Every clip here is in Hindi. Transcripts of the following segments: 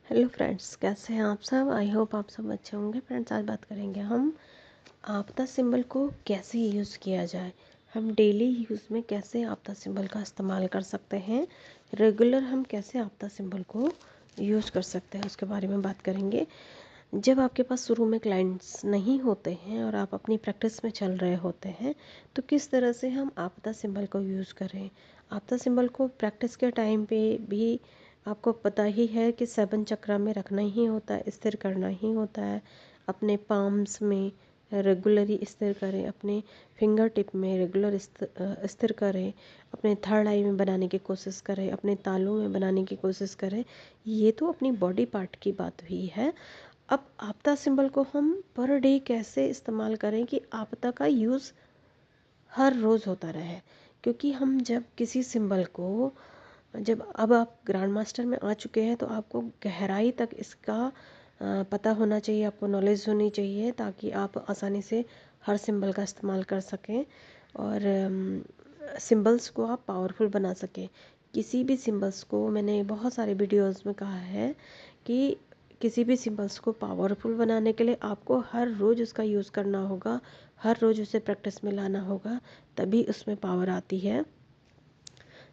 हेलो फ्रेंड्स, कैसे हैं आप सब। आई होप आप सब अच्छे होंगे। फ्रेंड्स, आज बात करेंगे हम आपदा सिंबल को कैसे यूज़ किया जाए। हम डेली यूज़ में कैसे आपदा सिंबल का इस्तेमाल कर सकते हैं, रेगुलर हम कैसे आपदा सिंबल को यूज़ कर सकते हैं, उसके बारे में बात करेंगे। जब आपके पास शुरू में क्लाइंट्स नहीं होते हैं और आप अपनी प्रैक्टिस में चल रहे होते हैं, तो किस तरह से हम आपदा सिंबल को यूज़ करें। आपदा सिंबल को प्रैक्टिस के टाइम पे भी आपको पता ही है कि 7 चक्रा में रखना ही होता है, स्थिर करना ही होता है। अपने पाम्स में रेगुलरली स्थिर करें, अपने फिंगर टिप में रेगुलर स्थिर करें, अपने थर्ड आई में बनाने की कोशिश करें, अपने तालू में बनाने की कोशिश करें। ये तो अपनी बॉडी पार्ट की बात हुई है। अब आपदा सिंबल को हम पर डे कैसे इस्तेमाल करें कि आपदा का यूज़ हर रोज़ होता रहे। क्योंकि हम जब किसी सिंबल को जब अब आप ग्रैंड मास्टर में आ चुके हैं, तो आपको गहराई तक इसका पता होना चाहिए, आपको नॉलेज होनी चाहिए, ताकि आप आसानी से हर सिंबल का इस्तेमाल कर सकें और सिंबल्स को आप पावरफुल बना सकें। किसी भी सिंबल्स को मैंने बहुत सारे वीडियोस में कहा है कि किसी भी सिंबल्स को पावरफुल बनाने के लिए आपको हर रोज़ उसका यूज़ करना होगा, हर रोज़ उसे प्रैक्टिस में लाना होगा, तभी उसमें पावर आती है।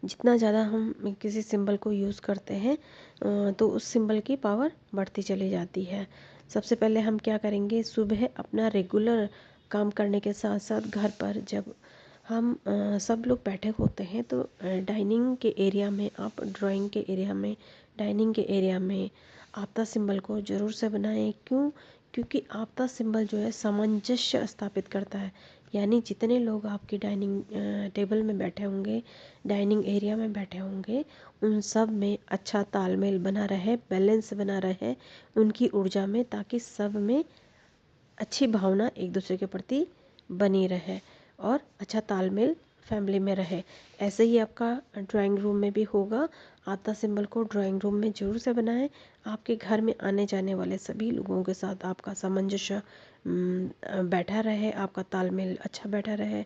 जितना ज़्यादा हम किसी सिंबल को यूज़ करते हैं तो उस सिंबल की पावर बढ़ती चली जाती है। सबसे पहले हम क्या करेंगे, सुबह अपना रेगुलर काम करने के साथ साथ घर पर जब हम सब लोग बैठे होते हैं, तो डाइनिंग के एरिया में आप ड्राइंग के एरिया में डाइनिंग के एरिया में आपदा सिंबल को ज़रूर से बनाएं। क्यों? क्योंकि आपदा सिंबल जो है सामंजस्य स्थापित करता है। यानी जितने लोग आपकी डाइनिंग टेबल में बैठे होंगे, डाइनिंग एरिया में बैठे होंगे, उन सब में अच्छा तालमेल बना रहे, बैलेंस बना रहे उनकी ऊर्जा में, ताकि सब में अच्छी भावना एक दूसरे के प्रति बनी रहे और अच्छा तालमेल फैमिली में रहे। ऐसे ही आपका ड्राइंग रूम में भी होगा। आपदा सिंबल को ड्राइंग रूम में ज़रूर से बनाएं। आपके घर में आने जाने वाले सभी लोगों के साथ आपका सामंजस्य बैठा रहे, आपका तालमेल अच्छा बैठा रहे,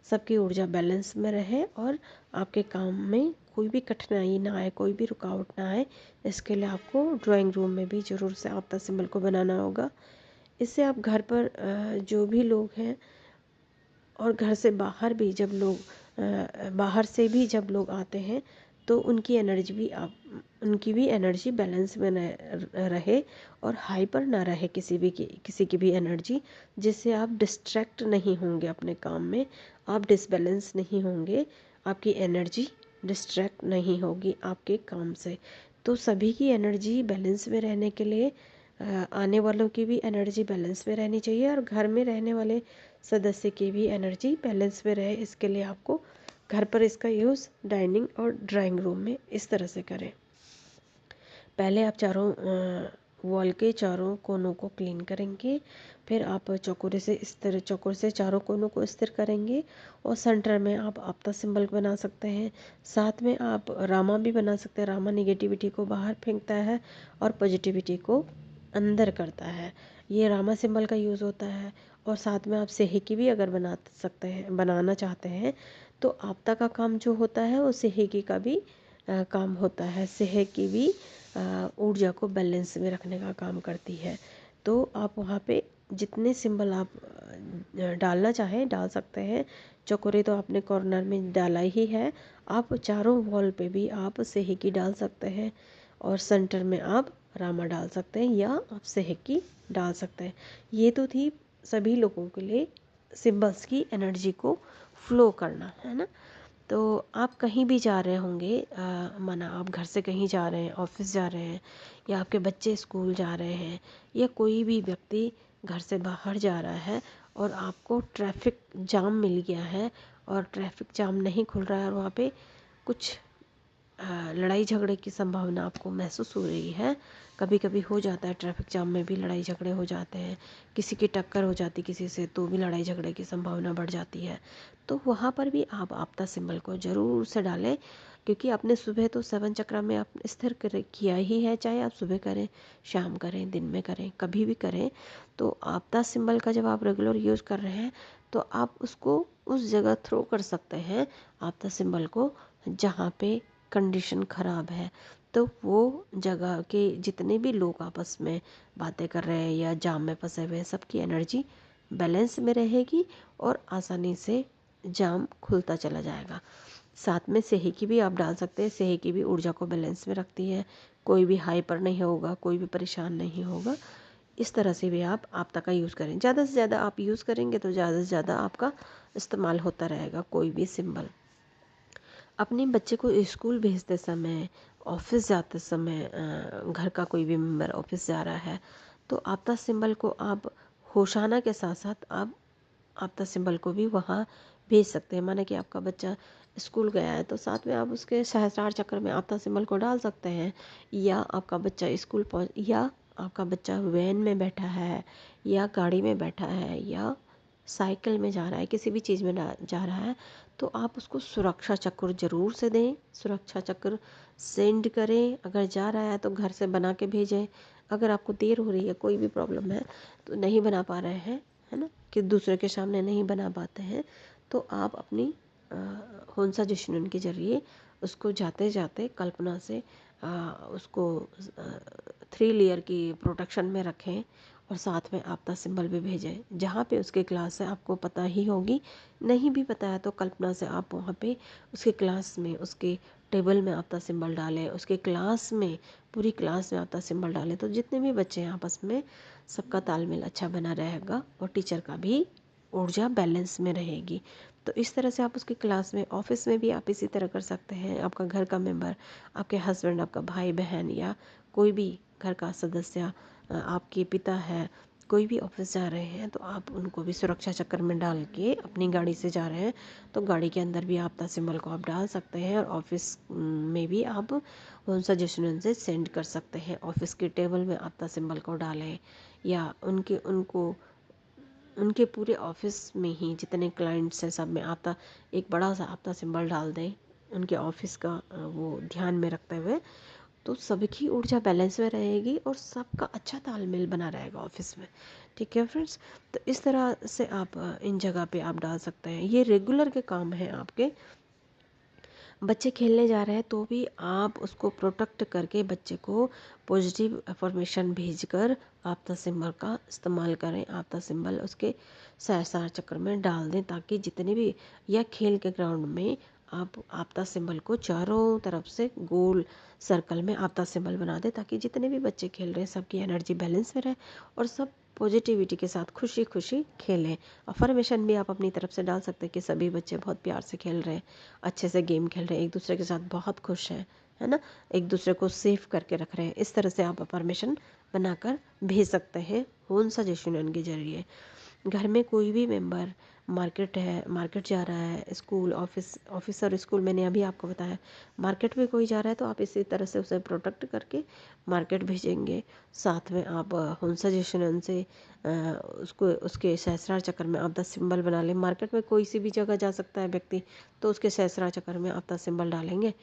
सबकी ऊर्जा बैलेंस में रहे और आपके काम में कोई भी कठिनाई ना आए, कोई भी रुकावट ना आए। इसके लिए आपको ड्राइंग रूम में भी ज़रूर से आपदा सिंबल को बनाना होगा। इससे आप घर पर जो भी लोग हैं और घर से बाहर भी जब लोग बाहर से भी जब लोग आते हैं, तो उनकी भी एनर्जी बैलेंस में रहे और हाइपर ना रहे किसी की भी एनर्जी, जिससे आप डिस्ट्रैक्ट नहीं होंगे अपने काम में, आप डिसबैलेंस नहीं होंगे, आपकी एनर्जी डिस्ट्रैक्ट नहीं होगी आपके काम से। तो सभी की एनर्जी बैलेंस में रहने के लिए आने वालों की भी एनर्जी बैलेंस में रहनी चाहिए और घर में रहने वाले सदस्य की भी एनर्जी बैलेंस में रहे। इसके लिए आपको घर पर इसका यूज़ डाइनिंग और ड्राइंग रूम में इस तरह से करें। पहले आप चारों वॉल के चारों कोनों को क्लीन करेंगे, फिर आप चौकोर से चारों कोनों को स्थिर करेंगे और सेंटर में आप आपदा सिंबल बना सकते हैं। साथ में आप रामा भी बना सकते हैं। रामा निगेटिविटी को बाहर फेंकता है और पॉजिटिविटी को अंदर करता है, ये रामा सिंबल का यूज़ होता है। और साथ में आप सेहेकी भी अगर बनाना चाहते हैं, तो आपदा का काम जो होता है वो सेहेकी का भी काम होता है। सेहेकी भी ऊर्जा को बैलेंस में रखने का काम करती है। तो आप वहाँ पे जितने सिंबल आप डालना चाहें डाल सकते हैं। चौकोरे तो आपने कॉर्नर में डाला ही है, आप चारों वॉल पे भी आप सेहेकी डाल सकते हैं और सेंटर में आप रामा डाल सकते हैं या आप सेहेकी डाल सकते हैं। ये तो थी सभी लोगों के लिए सिंबल्स की एनर्जी को फ्लो करना, है ना। तो आप कहीं भी जा रहे होंगे, माना आप घर से कहीं जा रहे हैं, ऑफिस जा रहे हैं, या आपके बच्चे स्कूल जा रहे हैं, या कोई भी व्यक्ति घर से बाहर जा रहा है और आपको ट्रैफिक जाम मिल गया है और ट्रैफिक जाम नहीं खुल रहा है और वहाँ पे कुछ लड़ाई झगड़े की संभावना आपको महसूस हो रही है। कभी कभी हो जाता है, ट्रैफिक जाम में भी लड़ाई झगड़े हो जाते हैं, किसी की टक्कर हो जाती किसी से, तो भी लड़ाई झगड़े की संभावना बढ़ जाती है। तो वहाँ पर भी आप आपदा सिंबल को ज़रूर से डालें, क्योंकि आपने सुबह तो 7 चक्रा में आप स्थिर किया ही है। चाहे आप सुबह करें, शाम करें, दिन में करें, कभी भी करें, तो आपदा सिंबल का जब आप रेगुलर यूज़ कर रहे हैं, तो आप उसको उस जगह थ्रो कर सकते हैं आपदा सिंबल को जहाँ पे कंडीशन ख़राब है। तो वो जगह के जितने भी लोग आपस में बातें कर रहे हैं या जाम में फंसे हुए हैं, सबकी एनर्जी बैलेंस में रहेगी और आसानी से जाम खुलता चला जाएगा। साथ में सेही की भी आप डाल सकते हैं। सेही की भी ऊर्जा को बैलेंस में रखती है, कोई भी हाइपर नहीं होगा, कोई भी परेशान नहीं होगा। इस तरह से भी आप आपदा का यूज़ करें। ज़्यादा से ज़्यादा आप यूज़ करेंगे तो ज़्यादा से ज़्यादा आपका इस्तेमाल होता रहेगा कोई भी सिंबल। अपने बच्चे को स्कूल भेजते समय, ऑफिस जाते समय, घर का कोई भी मेंबर ऑफिस जा रहा है तो आपदा सिंबल को आप होशाना के साथ साथ आप आपदा सिंबल को भी वहाँ भेज सकते हैं। माना कि आपका बच्चा स्कूल गया है तो साथ में आप उसके सहस्रार चक्र में आपदा सिंबल को डाल सकते हैं। या आपका बच्चा स्कूल पहुँच या आपका बच्चा वैन में बैठा है या गाड़ी में बैठा है या साइकिल में जा रहा है, किसी भी चीज़ में जा रहा है तो आप उसको सुरक्षा चक्र ज़रूर से दें। सुरक्षा चक्र सेंड करें। अगर जा रहा है तो घर से बना के भेजें। अगर आपको देर हो रही है, कोई भी प्रॉब्लम है तो नहीं बना पा रहे हैं, है ना, कि दूसरे के सामने नहीं बना पाते हैं, तो आप अपनी होंसा जिष्णुन के जरिए उसको जाते जाते कल्पना से उसको 3 लेयर की प्रोटेक्शन में रखें और साथ में आपदा सिंबल भी भेजें। जहाँ पे उसके क्लास है आपको पता ही होगी, नहीं भी पता है तो कल्पना से आप वहाँ पे उसके क्लास में उसके टेबल में आपदा सिंबल डालें, उसके क्लास में पूरी क्लास में आपदा सिंबल डालें तो जितने भी बच्चे हैं आपस में सबका तालमेल अच्छा बना रहेगा और टीचर का भी ऊर्जा बैलेंस में रहेगी। तो इस तरह से आप उसकी क्लास में, ऑफिस में भी आप इसी तरह कर सकते हैं। आपका घर का मेंबर, आपके हस्बैंड, आपका भाई बहन या कोई भी घर का सदस्य, आपके पिता है, कोई भी ऑफिस जा रहे हैं तो आप उनको भी सुरक्षा चक्र में डाल के अपनी गाड़ी से जा रहे हैं तो गाड़ी के अंदर भी आपदा सिंबल को आप डाल सकते हैं और ऑफिस में भी आप उन सजेशन से सेंड कर सकते हैं। ऑफिस के टेबल में आपदा सिंबल को डालें या उनके पूरे ऑफिस में ही जितने क्लाइंट्स हैं सब में आपदा एक बड़ा सा आपदा सिंबल डाल दें उनके ऑफिस का वो ध्यान में रखते हुए। तो सबकी ऊर्जा बैलेंस में रहेगी और सबका अच्छा तालमेल बना रहेगा ऑफिस में। ठीक है फ्रेंड्स, तो इस तरह से आप इन जगह पे आप डाल सकते हैं। ये रेगुलर के काम हैं आपके। बच्चे खेलने जा रहे हैं तो भी आप उसको प्रोटेक्ट करके बच्चे को पॉजिटिव अफर्मेशन भेजकर आपदा सिंबल का इस्तेमाल करें। आपदा सिंबल उसके सहस्रार चक्र में डाल दें ताकि जितने भी, या खेल के ग्राउंड में आप आपदा सिंबल को चारों तरफ से गोल सर्कल में आपदा सिंबल बना दें ताकि जितने भी बच्चे खेल रहे हैं सबकी एनर्जी बैलेंस में रहे और सब पॉजिटिविटी के साथ खुशी खुशी खेलें। अफर्मेशन भी आप अपनी तरफ से डाल सकते हैं कि सभी बच्चे बहुत प्यार से खेल रहे हैं, अच्छे से गेम खेल रहे हैं, एक दूसरे के साथ बहुत खुश हैं, है ना, एक दूसरे को सेफ करके रख रहे हैं। इस तरह से आप अफर्मेशन बनाकर भेज सकते हैं होन सजेशन के जरिए। घर में कोई भी मेंबर मार्केट है, मार्केट जा रहा है, स्कूल ऑफिस और स्कूल, मैंने अभी आपको बताया, मार्केट में कोई जा रहा है तो आप इसी तरह से उसे प्रोटेक्ट करके मार्केट भेजेंगे। साथ में आप होम सजेशन से उसको उसके सहस्रार चक्र में आप 10 सिंबल बना लें। मार्केट में कोई सी भी जगह जा सकता है व्यक्ति तो उसके सहस्रार चक्र में आप 10 सिंबल डालेंगे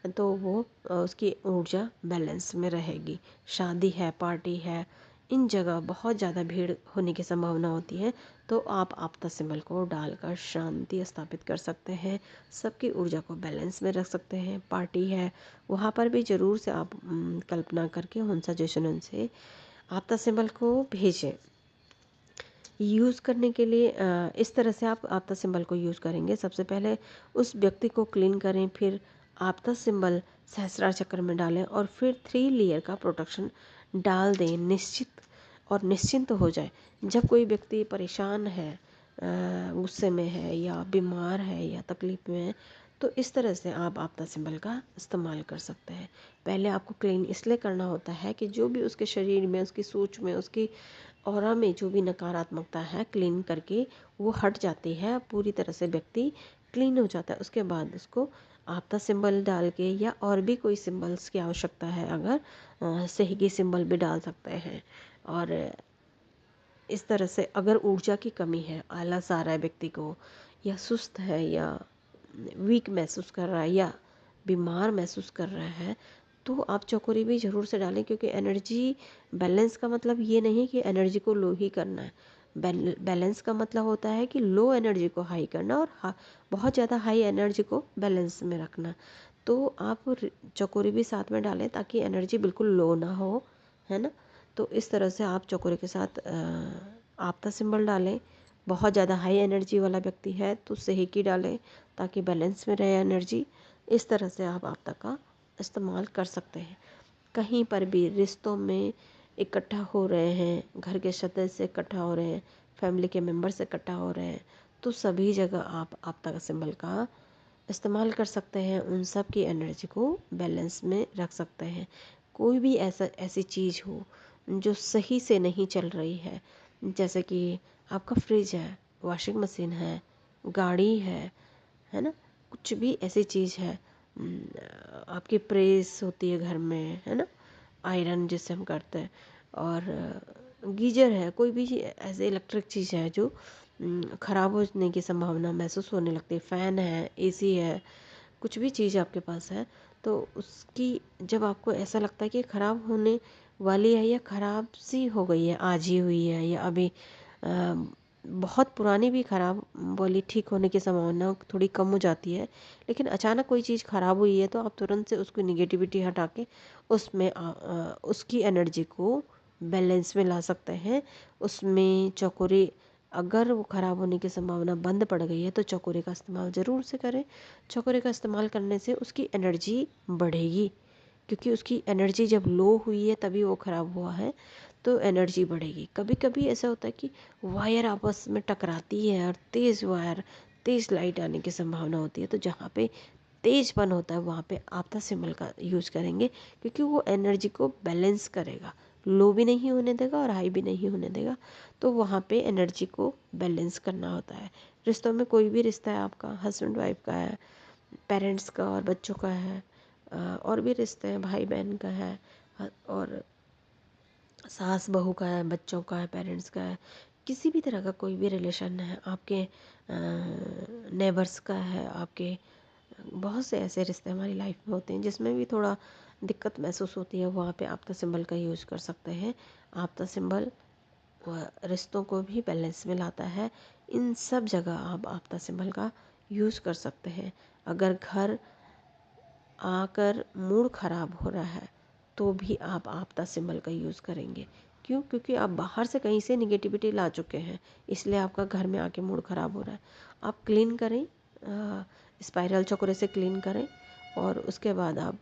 तो वो उसकी ऊर्जा बैलेंस में रहेगी। शादी है, पार्टी है, इन जगह बहुत ज़्यादा भीड़ होने की संभावना होती है तो आप आपदा सिंबल को डालकर शांति स्थापित कर सकते हैं, सबकी ऊर्जा को बैलेंस में रख सकते हैं। पार्टी है वहाँ पर भी ज़रूर से आप कल्पना करके उन सजेशन से आपदा सिंबल को भेजें। यूज़ करने के लिए इस तरह से आप आपदा सिंबल को यूज़ करेंगे। सबसे पहले उस व्यक्ति को क्लीन करें, फिर आपदा सिंबल सहस्रार चक्र में डालें और फिर 3 लेयर का प्रोटेक्शन डाल दें, निश्चित और निश्चिंत हो जाए। जब कोई व्यक्ति परेशान है, गुस्से में है या बीमार है या तकलीफ़ में है तो इस तरह से आप आपदा सिंबल का इस्तेमाल कर सकते हैं। पहले आपको क्लीन इसलिए करना होता है कि जो भी उसके शरीर में, उसकी सोच में, उसकी ऑरा में जो भी नकारात्मकता है क्लीन करके वो हट जाती है, पूरी तरह से व्यक्ति क्लीन हो जाता है। उसके बाद उसको आपदा सिंबल डाल के या और भी कोई सिंबल्स की आवश्यकता है अगर सेहगी सिंबल भी डाल सकते हैं। और इस तरह से अगर ऊर्जा की कमी है, आलस आ रहा है व्यक्ति को या सुस्त है या वीक महसूस कर रहा है या बीमार महसूस कर रहा है तो आप चौकोरी भी ज़रूर से डालें क्योंकि एनर्जी बैलेंस का मतलब ये नहीं कि एनर्जी को लो ही करना है। बैलेंस का मतलब होता है कि लो एनर्जी को हाई करना और बहुत ज़्यादा हाई एनर्जी को बैलेंस में रखना। तो आप चकोरी भी साथ में डालें ताकि एनर्जी बिल्कुल लो ना हो, है ना। तो इस तरह से आप चकोरी के साथ आपता सिंबल डालें। बहुत ज़्यादा हाई एनर्जी वाला व्यक्ति है तो सेहकी डालें ताकि बैलेंस में रहे एनर्जी। इस तरह से आप आपदा का इस्तेमाल कर सकते हैं। कहीं पर भी रिश्तों में इकट्ठा हो रहे हैं, घर के सदस्य इकट्ठा हो रहे हैं, फैमिली के मेंबर्स इकट्ठा हो रहे हैं, तो सभी जगह आप आपदा का सिंबल का इस्तेमाल कर सकते हैं। उन सब की एनर्जी को बैलेंस में रख सकते हैं। कोई भी ऐसी चीज़ हो जो सही से नहीं चल रही है, जैसे कि आपका फ्रिज है, वॉशिंग मशीन है, गाड़ी है ना, कुछ भी ऐसी चीज़ है, आपकी प्रेस होती है घर में, है ना, आयरन जिससे हम करते हैं, और गीजर है, कोई भी ऐसे इलेक्ट्रिक चीज़ है जो ख़राब होने की संभावना महसूस होने लगती है, फ़ैन है, एसी है, कुछ भी चीज़ आपके पास है, तो उसकी जब आपको ऐसा लगता है कि ख़राब होने वाली है या ख़राब सी हो गई है, आज ही हुई है, या अभी बहुत पुरानी भी ख़राब वाली ठीक होने की संभावना थोड़ी कम हो जाती है, लेकिन अचानक कोई चीज़ ख़राब हुई है तो आप तुरंत से उसकी निगेटिविटी हटा के उसमें उसकी एनर्जी को बैलेंस में ला सकते हैं। उसमें चकोरी, अगर वो ख़राब होने की संभावना बंद पड़ गई है तो चकोरी का इस्तेमाल ज़रूर से करें। चकोरी का इस्तेमाल करने से उसकी एनर्जी बढ़ेगी, क्योंकि उसकी एनर्जी जब लो हुई है तभी वो ख़राब हुआ है, तो एनर्जी बढ़ेगी। कभी कभी ऐसा होता है कि वायर आपस में टकराती है और तेज़ वायर, तेज़ लाइट आने की संभावना होती है, तो जहाँ पे तेजपन होता है वहाँ पे आपदा सिंबल का यूज़ करेंगे, क्योंकि वो एनर्जी को बैलेंस करेगा, लो भी नहीं होने देगा और हाई भी नहीं होने देगा। तो वहाँ पे एनर्जी को बैलेंस करना होता है। रिश्तों में कोई भी रिश्ता है, आपका हस्बैंड वाइफ का है, पेरेंट्स का और बच्चों का है, और भी रिश्ते हैं, भाई बहन का है, और सास बहू का है, बच्चों का है, पेरेंट्स का है, किसी भी तरह का कोई भी रिलेशन है, आपके नेबर्स का है, आपके बहुत से ऐसे रिश्ते हमारी लाइफ में होते हैं जिसमें भी थोड़ा दिक्कत महसूस होती है, वहाँ पे आपदा सिंबल का यूज़ कर सकते हैं। आपदा सिंबल रिश्तों को भी बैलेंस में लाता है। इन सब जगह आप आपदा सिंबल का यूज़ कर सकते हैं। अगर घर आकर मूड ख़राब हो रहा है तो भी आप आपदा सिंबल का यूज़ करेंगे। क्यों? क्योंकि आप बाहर से कहीं से निगेटिविटी ला चुके हैं, इसलिए आपका घर में आके मूड ख़राब हो रहा है। आप क्लीन करें, स्पाइरल चक्र से क्लीन करें, और उसके बाद आप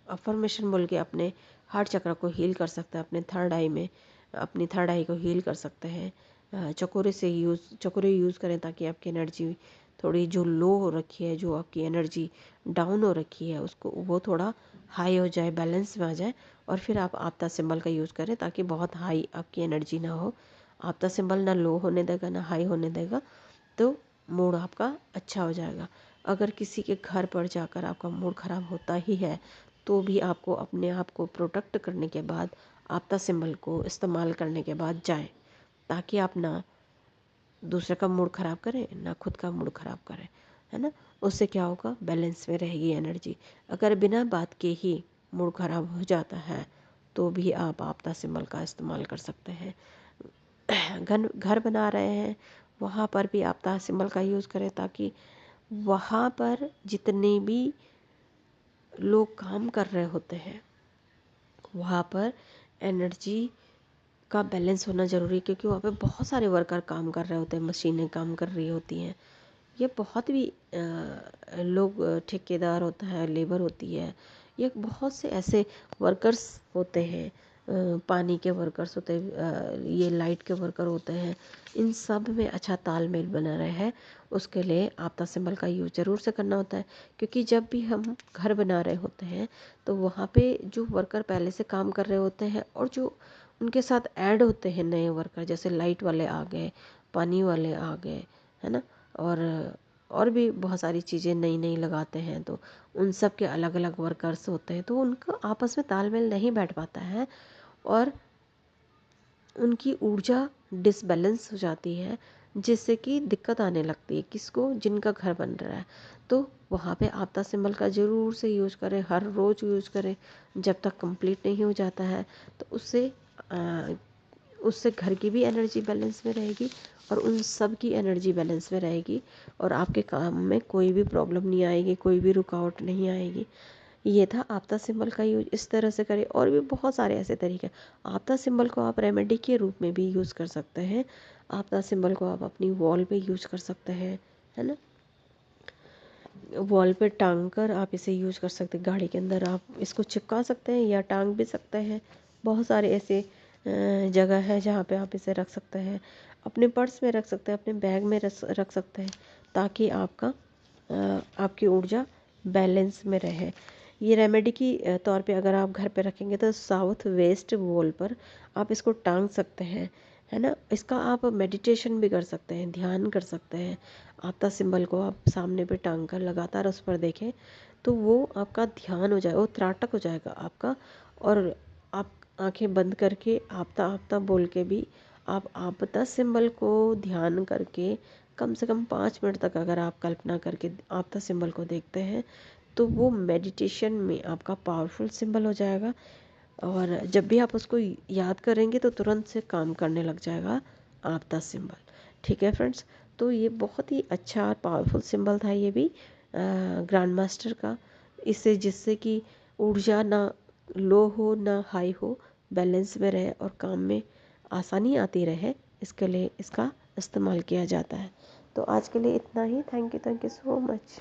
अफर्मेशन बोल के अपने हार्ट चक्र को हील कर सकते हैं। अपने थर्ड आई में अपनी थर्ड आई को हील कर सकते हैं। चकोरे यूज़ करें ताकि आपकी एनर्जी थोड़ी जो लो हो रखी है, जो आपकी एनर्जी डाउन हो रखी है, उसको वो थोड़ा हाई हो जाए, बैलेंस में आ जाए, और फिर आप आपदा सिंबल का यूज़ करें ताकि बहुत हाई आपकी एनर्जी ना हो। आपदा सिंबल ना लो होने देगा ना हाई होने देगा, तो मूड आपका अच्छा हो जाएगा। अगर किसी के घर पर जाकर आपका मूड ख़राब होता ही है तो भी आपको अपने आप को प्रोटेक्ट करने के बाद आपदा सिंबल को इस्तेमाल करने के बाद जाएं, ताकि आप ना दूसरे का मूड ख़राब करें ना खुद का मूड ख़राब करें, है ना। उससे क्या होगा, बैलेंस में रहेगी एनर्जी। अगर बिना बात के ही मूड ख़राब हो जाता है तो भी आप आपदा सिंबल का इस्तेमाल कर सकते हैं। घर बना रहे हैं, वहाँ पर भी आपदा सिंबल का यूज़ करें ताकि वहाँ पर जितने भी लोग काम कर रहे होते हैं वहाँ पर एनर्जी का बैलेंस होना ज़रूरी है, क्योंकि वहाँ पे बहुत सारे वर्कर काम कर रहे होते हैं, मशीनें काम कर रही होती हैं। ये बहुत भी लोग, ठेकेदार होता है, लेबर होती है, ये बहुत से ऐसे वर्कर्स होते हैं, पानी के वर्कर्स होते हैं, ये लाइट के वर्कर होते हैं। इन सब में अच्छा तालमेल बना रहे हैं, उसके लिए आपदा सिंबल का यूज़ ज़रूर से करना होता है। क्योंकि जब भी हम घर बना रहे होते हैं तो वहाँ पे जो वर्कर पहले से काम कर रहे होते हैं और जो उनके साथ ऐड होते हैं नए वर्कर, जैसे लाइट वाले आ गए, पानी वाले आ गए, है ना, और भी बहुत सारी चीज़ें नई नई लगाते हैं, तो उन सब के अलग अलग वर्कर्स होते हैं, तो उनका आपस में तालमेल नहीं बैठ पाता है और उनकी ऊर्जा डिसबैलेंस हो जाती है, जिससे कि दिक्कत आने लगती है किसको, जिनका घर बन रहा है। तो वहाँ पे आपदा सिंबल का ज़रूर से यूज़ करें, हर रोज़ यूज़ करें, जब तक कंप्लीट नहीं हो जाता है, तो उससे उससे घर की भी एनर्जी बैलेंस में रहेगी और उन सब की एनर्जी बैलेंस में रहेगी और आपके काम में कोई भी प्रॉब्लम नहीं आएगी, कोई भी रुकावट नहीं आएगी। ये था आपदा सिंबल का यूज, इस तरह से करें। और भी बहुत सारे ऐसे तरीके, आपदा सिंबल को आप रेमेडी के रूप में भी यूज़ कर सकते हैं। आपदा सिंबल को आप अपनी वॉल पे यूज कर सकते हैं, है ना। वॉल पे टांग कर आप इसे यूज कर सकते हैं, गाड़ी के अंदर आप इसको चिपका सकते हैं या टांग भी सकते हैं। बहुत सारे ऐसे जगह है जहाँ पे आप इसे रख सकते हैं, अपने पर्स में रख सकते हैं, अपने बैग में रख सकते हैं, ताकि आपकी ऊर्जा बैलेंस में रहे। ये रेमेडी की तौर पे अगर आप घर पे रखेंगे तो साउथ वेस्ट वॉल पर आप इसको टांग सकते हैं, है ना। इसका आप मेडिटेशन भी कर सकते हैं, ध्यान कर सकते हैं। आपदा सिंबल को आप सामने पे टांग कर लगातार उस पर देखें तो वो आपका ध्यान हो जाएगा, वो त्राटक हो जाएगा आपका। और आप आंखें बंद करके आपदा आपदा बोल के भी आप आपदा सिंबल को ध्यान करके कम से कम 5 मिनट तक अगर आप कल्पना करके आपदा सिंबल को देखते हैं तो वो मेडिटेशन में आपका पावरफुल सिंबल हो जाएगा। और जब भी आप उसको याद करेंगे तो तुरंत से काम करने लग जाएगा आपदा सिंबल। ठीक है फ्रेंड्स, तो ये बहुत ही अच्छा पावरफुल सिंबल था ये भी ग्रैंड मास्टर का। इससे जिससे कि ऊर्जा ना लो हो ना हाई हो, बैलेंस में रहे और काम में आसानी आती रहे, इसके लिए इसका इस्तेमाल किया जाता है। तो आज के लिए इतना ही। Thank you so much.